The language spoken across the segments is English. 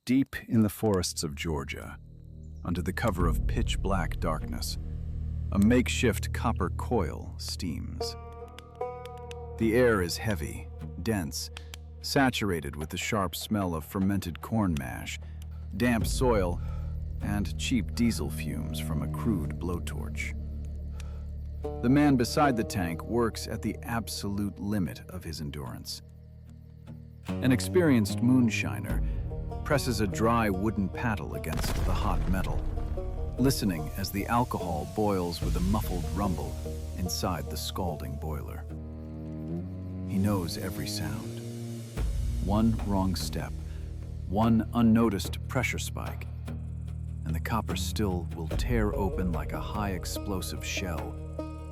Deep in the forests of Georgia, under the cover of pitch-black darkness, a makeshift copper coil steams. The air is heavy, dense, saturated with the sharp smell of fermented corn mash, damp soil, and cheap diesel fumes from a crude blowtorch. The man beside the tank works at the absolute limit of his endurance. An experienced moonshiner presses a dry wooden paddle against the hot metal, listening as the alcohol boils with a muffled rumble inside the scalding boiler. He knows every sound. One wrong step, one unnoticed pressure spike, and the copper still will tear open like a high-explosive shell,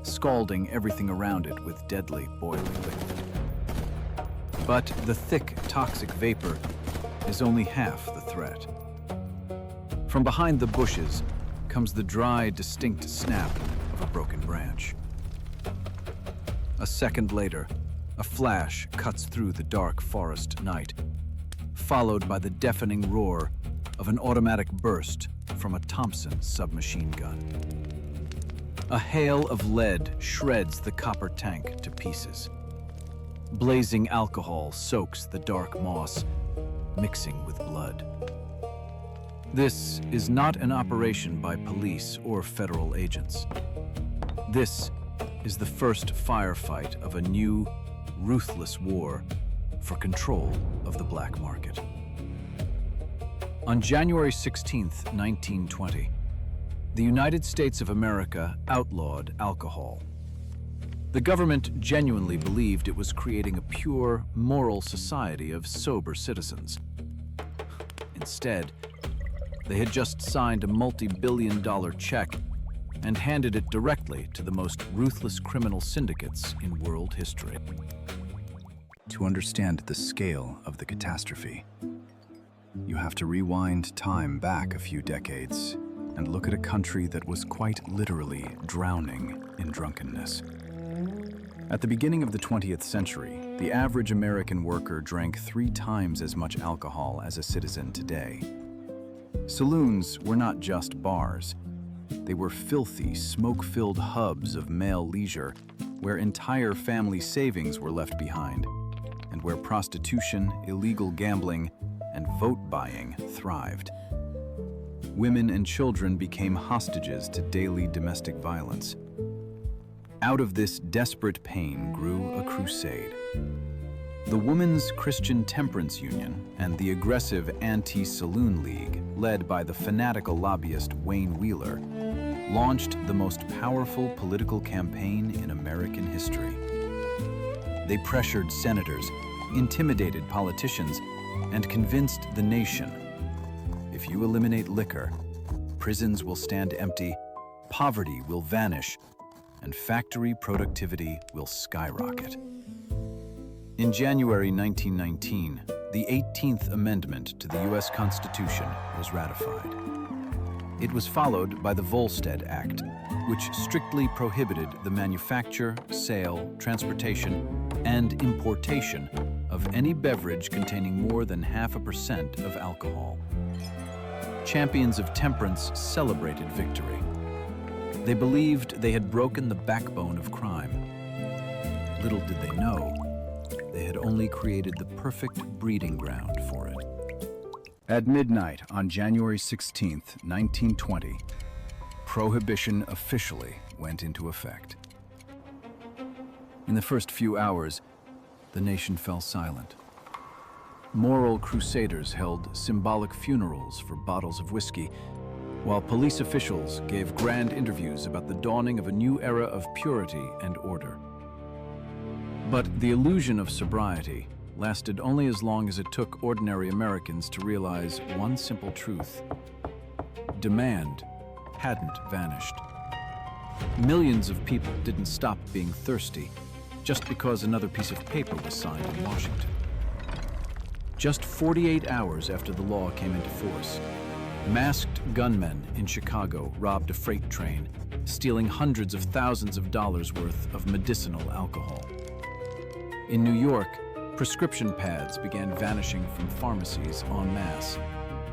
scalding everything around it with deadly boiling liquid. But the thick, toxic vapor is only half the threat. From behind the bushes comes the dry, distinct snap of a broken branch. A second later, a flash cuts through the dark forest night, followed by the deafening roar of an automatic burst from a Thompson submachine gun. A hail of lead shreds the copper tank to pieces. Blazing alcohol soaks the dark moss, mixing with blood. This is not an operation by police or federal agents. This is the first firefight of a new, ruthless war for control of the black market. On January 16, 1920, the United States of America outlawed alcohol. The government genuinely believed it was creating a pure, moral society of sober citizens. Instead, they had just signed a multi-billion-dollar check and handed it directly to the most ruthless criminal syndicates in world history. To understand the scale of the catastrophe, you have to rewind time back a few decades and look at a country that was quite literally drowning in drunkenness. At the beginning of the 20th century, the average American worker drank 3 times as much alcohol as a citizen today. Saloons were not just bars. They were filthy, smoke-filled hubs of male leisure where entire family savings were left behind, and where prostitution, illegal gambling, and vote buying thrived. Women and children became hostages to daily domestic violence. Out of this desperate pain grew a crusade. The Women's Christian Temperance Union and the aggressive Anti-Saloon League, led by the fanatical lobbyist Wayne Wheeler, launched the most powerful political campaign in American history. They pressured senators, intimidated politicians, and convinced the nation, if you eliminate liquor, prisons will stand empty, poverty will vanish, and factory productivity will skyrocket. In January 1919, the 18th Amendment to the U.S. Constitution was ratified. It was followed by the Volstead Act, which strictly prohibited the manufacture, sale, transportation, and importation of any beverage containing more than 0.5% of alcohol. Champions of temperance celebrated victory. They believed they had broken the backbone of crime. Little did they know, they had only created the perfect breeding ground for it. At midnight on January 16, 1920, Prohibition officially went into effect. In the first few hours, the nation fell silent. Moral crusaders held symbolic funerals for bottles of whiskey, while police officials gave grand interviews about the dawning of a new era of purity and order. But the illusion of sobriety lasted only as long as it took ordinary Americans to realize one simple truth: demand hadn't vanished. Millions of people didn't stop being thirsty just because another piece of paper was signed in Washington. Just 48 hours after the law came into force, masked gunmen in Chicago robbed a freight train, stealing hundreds of thousands of dollars worth of medicinal alcohol. In New York, prescription pads began vanishing from pharmacies en masse.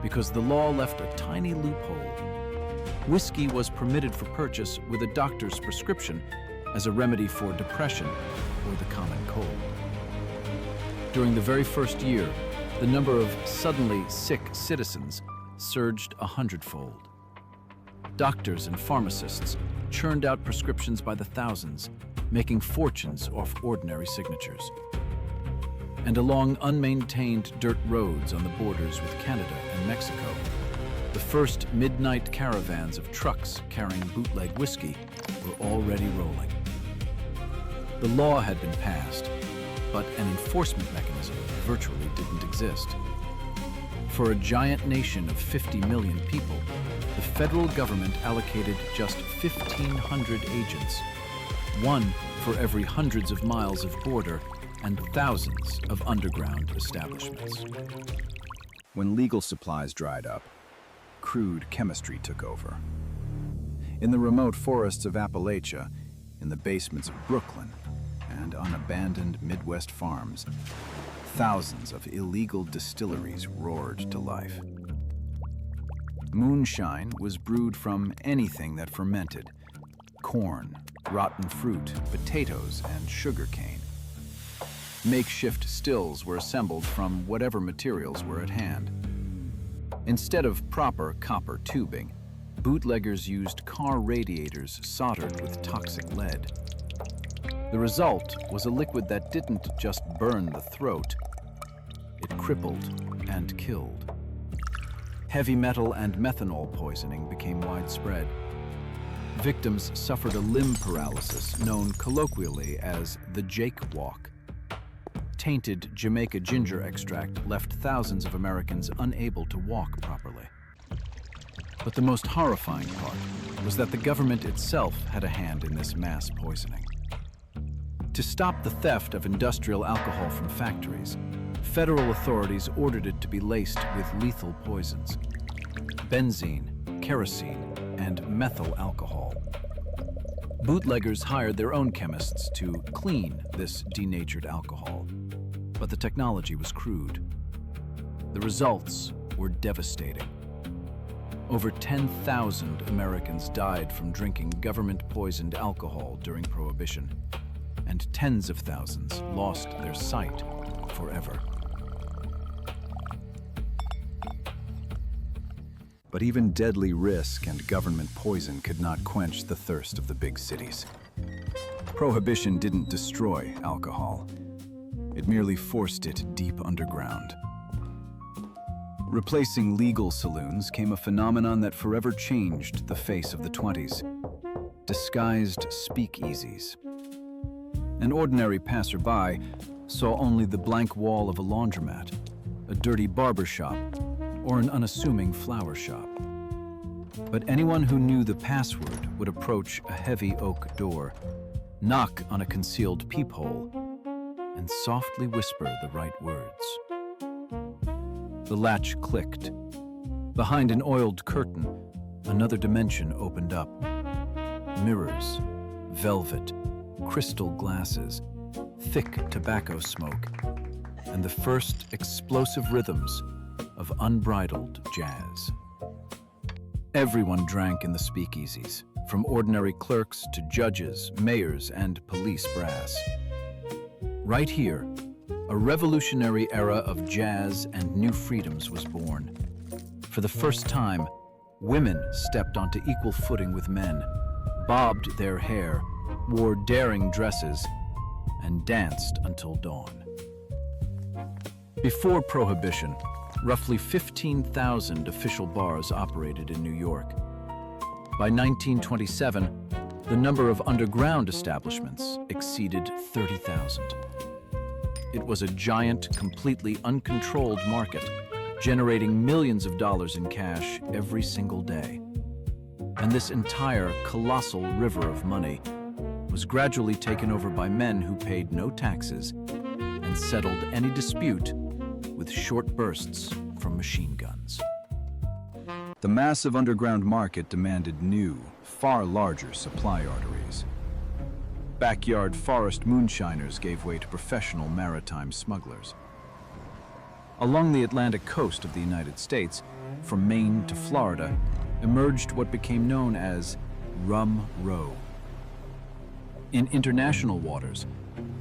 because the law left a tiny loophole. Whiskey was permitted for purchase with a doctor's prescription as a remedy for depression or the common cold. During the very first year, the number of suddenly sick citizens surged 100-fold. Doctors and pharmacists churned out prescriptions by the thousands, making fortunes off ordinary signatures. And along unmaintained dirt roads on the borders with Canada and Mexico, the first midnight caravans of trucks carrying bootleg whiskey were already rolling. The law had been passed, but an enforcement mechanism virtually didn't exist. For a giant nation of 50 million people, the federal government allocated just 1,500 agents, one for every hundreds of miles of border and thousands of underground establishments. When legal supplies dried up, crude chemistry took over. In the remote forests of Appalachia, in the basements of Brooklyn, and on abandoned Midwest farms, thousands of illegal distilleries roared to life. Moonshine was brewed from anything that fermented: corn, rotten fruit, potatoes, and sugar cane. Makeshift stills were assembled from whatever materials were at hand. Instead of proper copper tubing, bootleggers used car radiators soldered with toxic lead. The result was a liquid that didn't just burn the throat, it crippled and killed. Heavy metal and methanol poisoning became widespread. Victims suffered a limb paralysis known colloquially as the Jake Walk. Tainted Jamaica ginger extract left thousands of Americans unable to walk properly. But the most horrifying part was that the government itself had a hand in this mass poisoning. To stop the theft of industrial alcohol from factories, federal authorities ordered it to be laced with lethal poisons: benzene, kerosene, and methyl alcohol. Bootleggers hired their own chemists to clean this denatured alcohol, but the technology was crude. The results were devastating. Over 10,000 Americans died from drinking government-poisoned alcohol during Prohibition, and tens of thousands lost their sight forever. But even deadly risk and government poison could not quench the thirst of the big cities. Prohibition didn't destroy alcohol. It merely forced it deep underground. Replacing legal saloons came a phenomenon that forever changed the face of the 20s: disguised speakeasies. An ordinary passerby saw only the blank wall of a laundromat, a dirty barber shop, or an unassuming flower shop. But anyone who knew the password would approach a heavy oak door, knock on a concealed peephole, and softly whisper the right words. The latch clicked. Behind an oiled curtain, another dimension opened up. Mirrors, velvet, crystal glasses, thick tobacco smoke, and the first explosive rhythms of unbridled jazz. Everyone drank in the speakeasies, from ordinary clerks to judges, mayors, and police brass. Right here, a revolutionary era of jazz and new freedoms was born. For the first time, women stepped onto equal footing with men, bobbed their hair, wore daring dresses, and danced until dawn. Before Prohibition, roughly 15,000 official bars operated in New York. By 1927, the number of underground establishments exceeded 30,000. It was a giant, completely uncontrolled market, generating millions of dollars in cash every single day. And this entire colossal river of money was gradually taken over by men who paid no taxes and settled any dispute with short bursts from machine guns. The massive underground market demanded new, far larger supply arteries. Backyard forest moonshiners gave way to professional maritime smugglers. Along the Atlantic coast of the United States, from Maine to Florida, emerged what became known as Rum Row. In international waters,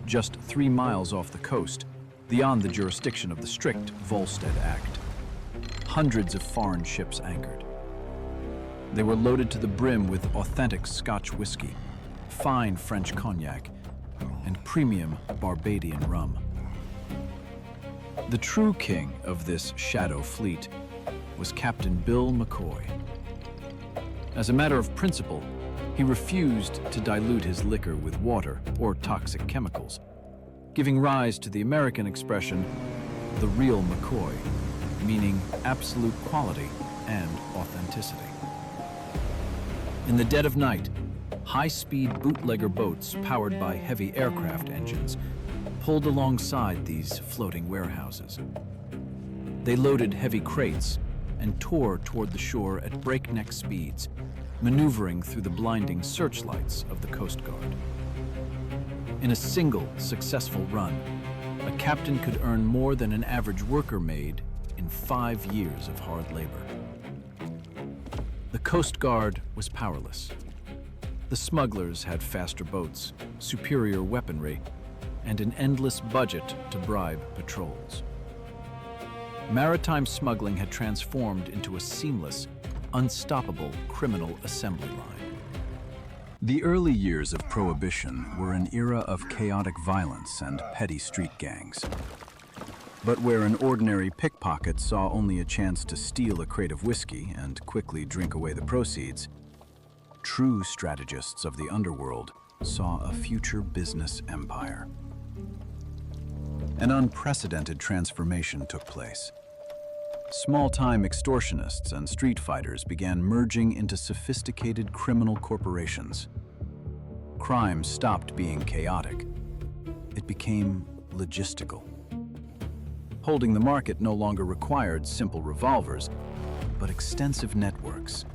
just 3 miles off the coast, beyond the jurisdiction of the strict Volstead Act, hundreds of foreign ships anchored. They were loaded to the brim with authentic Scotch whiskey, fine French cognac, and premium Barbadian rum. The true king of this shadow fleet was Captain Bill McCoy. As a matter of principle, he refused to dilute his liquor with water or toxic chemicals, giving rise to the American expression, the real McCoy, meaning absolute quality and authenticity. In the dead of night, high-speed bootlegger boats powered by heavy aircraft engines pulled alongside these floating warehouses. They loaded heavy crates and tore toward the shore at breakneck speeds, maneuvering through the blinding searchlights of the Coast Guard. In a single successful run, a captain could earn more than an average worker made in 5 years of hard labor. The Coast Guard was powerless. The smugglers had faster boats, superior weaponry, and an endless budget to bribe patrols. Maritime smuggling had transformed into a seamless, unstoppable criminal assembly line. The early years of Prohibition were an era of chaotic violence and petty street gangs. But where an ordinary pickpocket saw only a chance to steal a crate of whiskey and quickly drink away the proceeds, true strategists of the underworld saw a future business empire. An unprecedented transformation took place. Small-time extortionists and street fighters began merging into sophisticated criminal corporations. Crime stopped being chaotic. It became logistical. Holding the market no longer required simple revolvers, but extensive networks,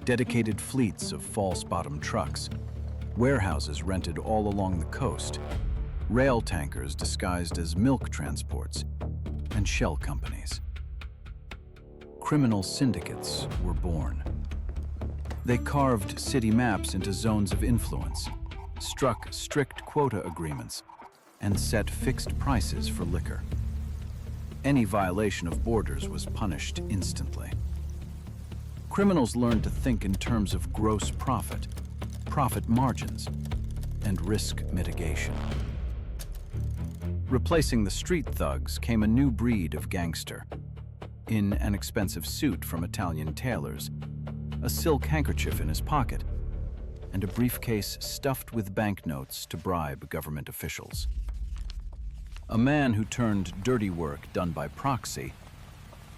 dedicated fleets of false-bottom trucks, warehouses rented all along the coast, rail tankers disguised as milk transports, and shell companies. Criminal syndicates were born. They carved city maps into zones of influence, struck strict quota agreements, and set fixed prices for liquor. Any violation of borders was punished instantly. Criminals learned to think in terms of gross profit, profit margins, and risk mitigation. Replacing the street thugs came a new breed of gangster. In an expensive suit from Italian tailors, a silk handkerchief in his pocket, and a briefcase stuffed with banknotes to bribe government officials. A man who turned dirty work done by proxy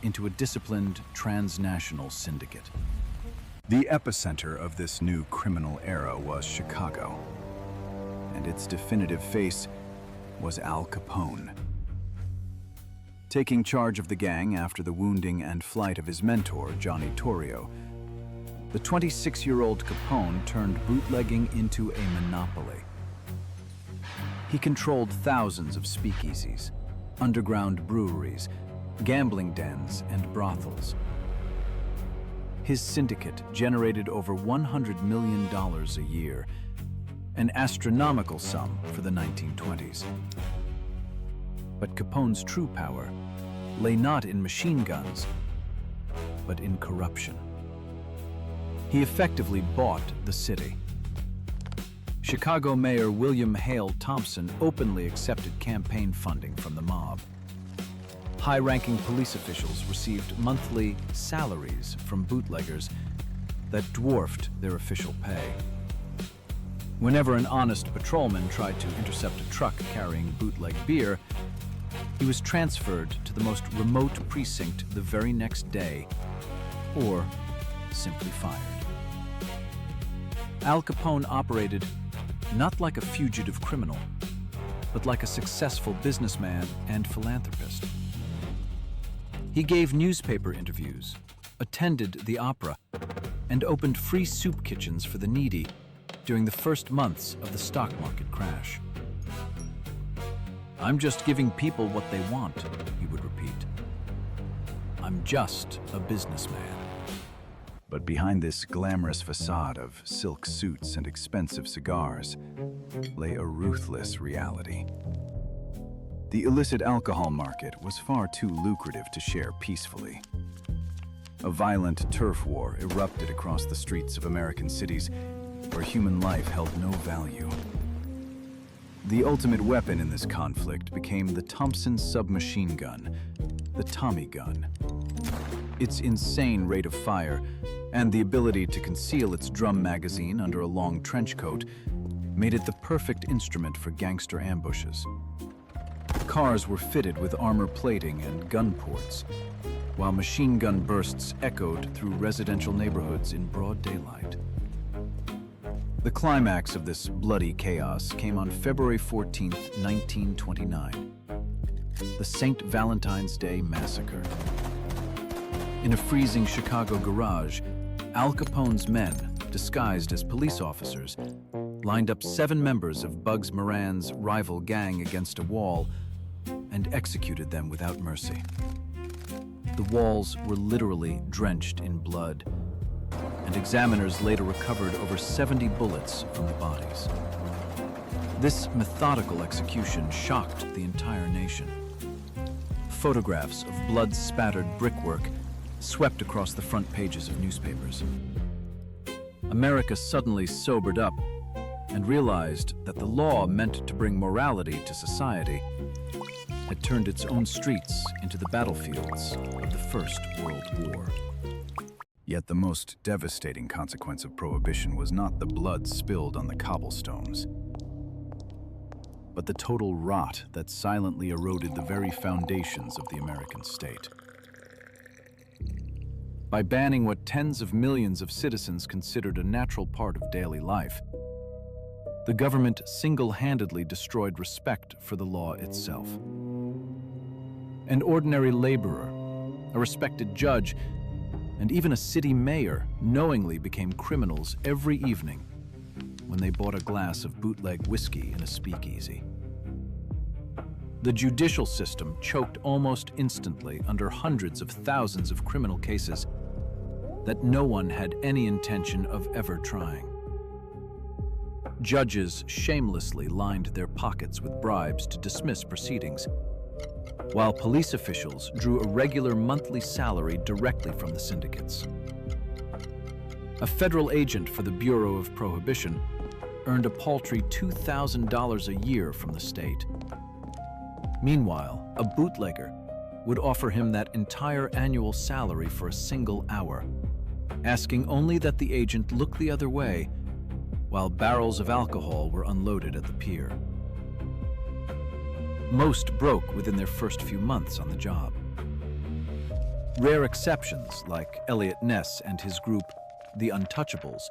into a disciplined transnational syndicate. The epicenter of this new criminal era was Chicago, and its definitive face was Al Capone. Taking charge of the gang after the wounding and flight of his mentor, Johnny Torrio, the 26-year-old Capone turned bootlegging into a monopoly. He controlled thousands of speakeasies, underground breweries, gambling dens, and brothels. His syndicate generated over $100 million a year, an astronomical sum for the 1920s. But Capone's true power lay not in machine guns, but in corruption. He effectively bought the city. Chicago Mayor William Hale Thompson openly accepted campaign funding from the mob. High-ranking police officials received monthly salaries from bootleggers that dwarfed their official pay. Whenever an honest patrolman tried to intercept a truck carrying bootleg beer, he was transferred to the most remote precinct the very next day, or simply fired. Al Capone operated not like a fugitive criminal, but like a successful businessman and philanthropist. He gave newspaper interviews, attended the opera, and opened free soup kitchens for the needy during the first months of the stock market crash. "I'm just giving people what they want," he would repeat. "I'm I'm just a businessman. But behind this glamorous facade of silk suits and expensive cigars lay a ruthless reality. The illicit alcohol market was far too lucrative to share peacefully. A violent turf war erupted across the streets of American cities where human life held no value. The ultimate weapon in this conflict became the Thompson submachine gun, the Tommy gun. Its insane rate of fire and the ability to conceal its drum magazine under a long trench coat made it the perfect instrument for gangster ambushes. Cars were fitted with armor plating and gun ports, while machine gun bursts echoed through residential neighborhoods in broad daylight. The climax of this bloody chaos came on February 14, 1929, the St. Valentine's Day Massacre. In a freezing Chicago garage, Al Capone's men, disguised as police officers, lined up 7 members of Bugs Moran's rival gang against a wall and executed them without mercy. The walls were literally drenched in blood, and examiners later recovered over 70 bullets from the bodies. This methodical execution shocked the entire nation. Photographs of blood-spattered brickwork swept across the front pages of newspapers. America suddenly sobered up and realized that the law meant to bring morality to society had turned its own streets into the battlefields of the First World War. Yet the most devastating consequence of Prohibition was not the blood spilled on the cobblestones, but the total rot that silently eroded the very foundations of the American state. By banning what tens of millions of citizens considered a natural part of daily life, the government single-handedly destroyed respect for the law itself. An ordinary laborer, a respected judge, and even a city mayor knowingly became criminals every evening when they bought a glass of bootleg whiskey in a speakeasy. The judicial system choked almost instantly under hundreds of thousands of criminal cases that no one had any intention of ever trying. Judges shamelessly lined their pockets with bribes to dismiss proceedings, while police officials drew a regular monthly salary directly from the syndicates. A federal agent for the Bureau of Prohibition earned a paltry $2,000 a year from the state. Meanwhile, a bootlegger would offer him that entire annual salary for a single hour, asking only that the agent look the other way while barrels of alcohol were unloaded at the pier. Most broke within their first few months on the job. Rare exceptions, like Elliot Ness and his group, the Untouchables,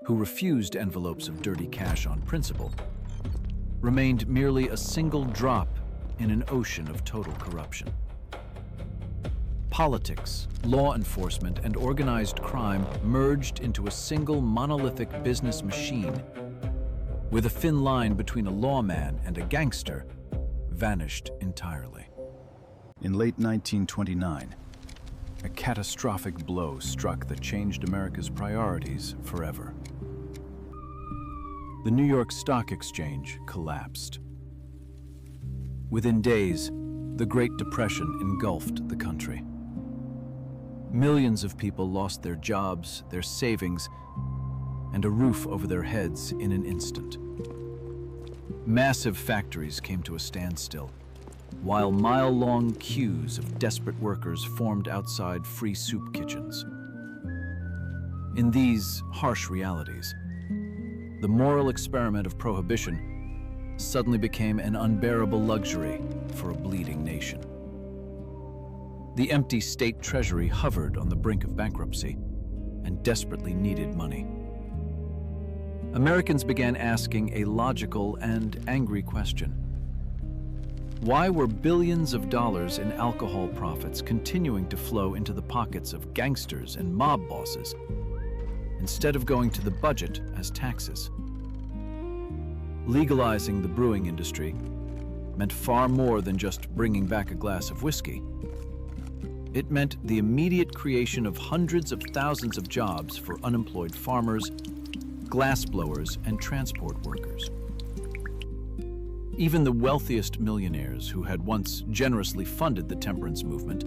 who refused envelopes of dirty cash on principle, remained merely a single drop in an ocean of total corruption. Politics, law enforcement, and organized crime merged into a single monolithic business machine, with a thin line between a lawman and a gangster vanished entirely. In late 1929, a catastrophic blow struck that changed America's priorities forever. The New York Stock Exchange collapsed. Within days, the Great Depression engulfed the country. Millions of people lost their jobs, their savings, and a roof over their heads in an instant. Massive factories came to a standstill, while mile-long queues of desperate workers formed outside free soup kitchens. In these harsh realities, the moral experiment of Prohibition suddenly became an unbearable luxury for a bleeding nation. The empty state treasury hovered on the brink of bankruptcy and desperately needed money. Americans began asking a logical and angry question. Why were billions of dollars in alcohol profits continuing to flow into the pockets of gangsters and mob bosses instead of going to the budget as taxes? Legalizing the brewing industry meant far more than just bringing back a glass of whiskey. It meant the immediate creation of hundreds of thousands of jobs for unemployed farmers, glassblowers, and transport workers. Even the wealthiest millionaires who had once generously funded the temperance movement,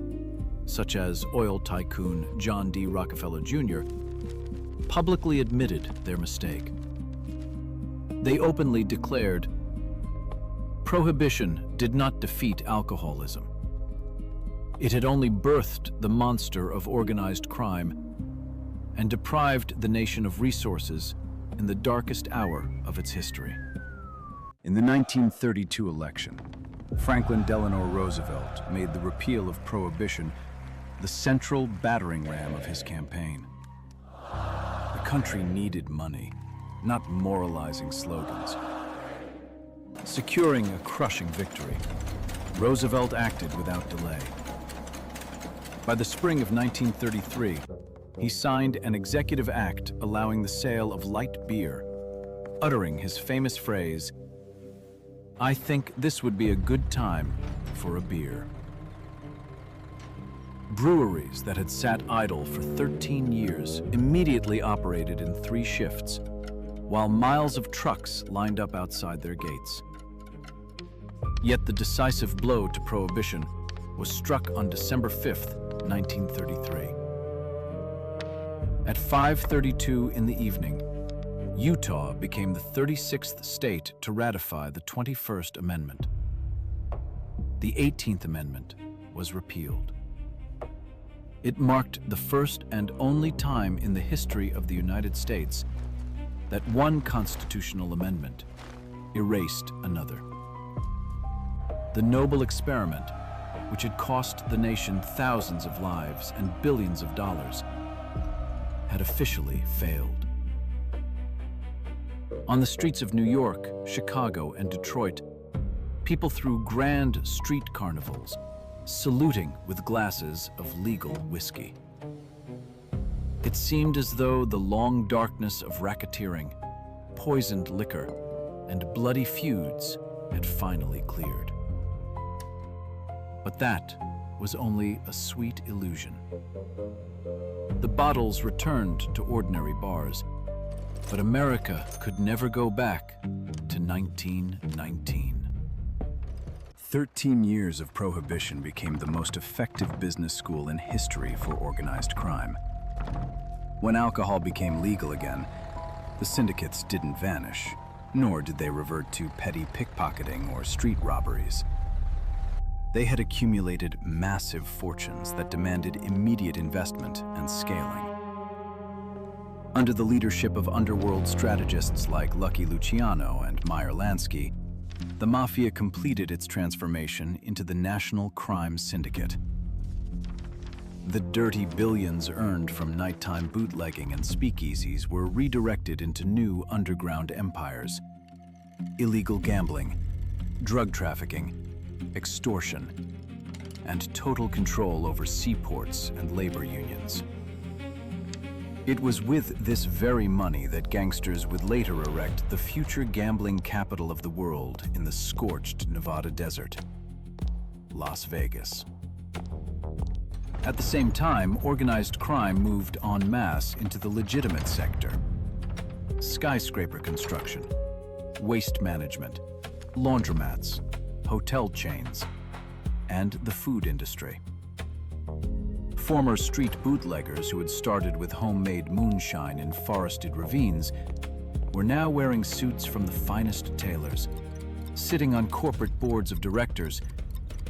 such as oil tycoon John D. Rockefeller Jr., publicly admitted their mistake. They openly declared, "Prohibition did not defeat alcoholism. It had only birthed the monster of organized crime and deprived the nation of resources in the darkest hour of its history." In the 1932 election, Franklin Delano Roosevelt made the repeal of Prohibition the central battering ram of his campaign. The country needed money, not moralizing slogans. Securing a crushing victory, Roosevelt acted without delay. By the spring of 1933, he signed an executive act allowing the sale of light beer, uttering his famous phrase, "I think this would be a good time for a beer." Breweries that had sat idle for 13 years immediately operated in 3 shifts, while miles of trucks lined up outside their gates. Yet the decisive blow to Prohibition was struck on December 5th, 1933. At 5:32 in the evening, Utah became the 36th state to ratify the 21st Amendment. The 18th Amendment was repealed. It marked the first and only time in the history of the United States that one constitutional amendment erased another. The noble experiment, which had cost the nation thousands of lives and billions of dollars, had officially failed. On the streets of New York, Chicago, and Detroit, people threw grand street carnivals, saluting with glasses of legal whiskey. It seemed as though the long darkness of racketeering, poisoned liquor, and bloody feuds had finally cleared. But that was only a sweet illusion. The bottles returned to ordinary bars, but America could never go back to 1919. 13 years of Prohibition became the most effective business school in history for organized crime. When alcohol became legal again, the syndicates didn't vanish, nor did they revert to petty pickpocketing or street robberies. They had accumulated massive fortunes that demanded immediate investment and scaling. Under the leadership of underworld strategists like Lucky Luciano and Meyer Lansky, the Mafia completed its transformation into the National Crime Syndicate. The dirty billions earned from nighttime bootlegging and speakeasies were redirected into new underground empires: illegal gambling, drug trafficking, extortion, and total control over seaports and labor unions. It was with this very money that gangsters would later erect the future gambling capital of the world in the scorched Nevada desert, Las Vegas. At the same time, organized crime moved en masse into the legitimate sector: skyscraper construction, waste management, laundromats, hotel chains, and the food industry. Former street bootleggers who had started with homemade moonshine in forested ravines were now wearing suits from the finest tailors, sitting on corporate boards of directors,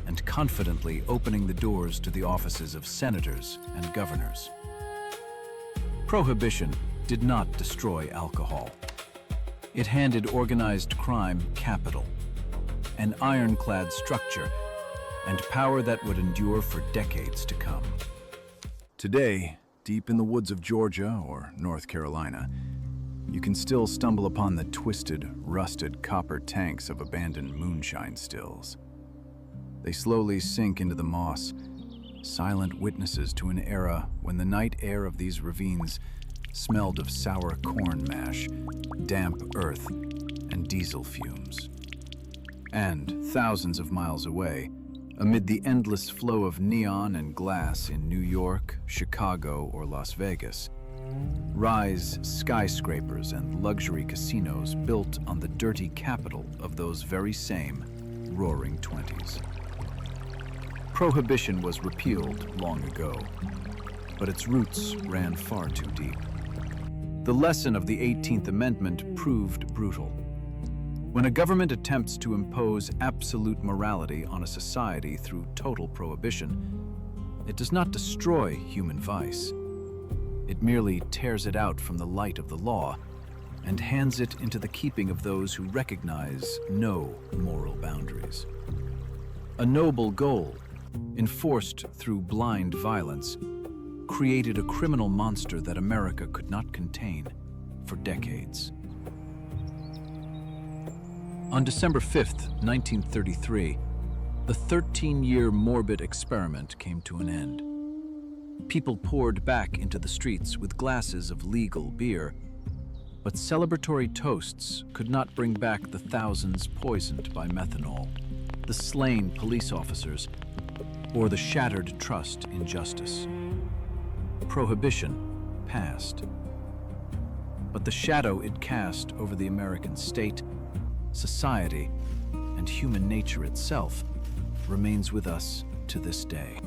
and confidently opening the doors to the offices of senators and governors. Prohibition did not destroy alcohol. It handed organized crime capital, an ironclad structure, and power that would endure for decades to come. Today, deep in the woods of Georgia or North Carolina, you can still stumble upon the twisted, rusted copper tanks of abandoned moonshine stills. They slowly sink into the moss, silent witnesses to an era when the night air of these ravines smelled of sour corn mash, damp earth, and diesel fumes. And thousands of miles away, Amid the endless flow of neon and glass in New York, Chicago, or Las Vegas, rise skyscrapers and luxury casinos built on the dirty capital of those very same roaring 20s. Prohibition was repealed long ago, but its roots ran far too deep. The lesson of the 18th Amendment proved brutal. When a government attempts to impose absolute morality on a society through total prohibition, it does not destroy human vice. It merely tears it out from the light of the law and hands it into the keeping of those who recognize no moral boundaries. A noble goal, enforced through blind violence, created a criminal monster that America could not contain for decades. On December 5th, 1933, the 13-year morbid experiment came to an end. People poured back into the streets with glasses of legal beer, but celebratory toasts could not bring back the thousands poisoned by methanol, the slain police officers, or the shattered trust in justice. Prohibition passed, but the shadow it cast over the American state, society, and human nature itself remains with us to this day.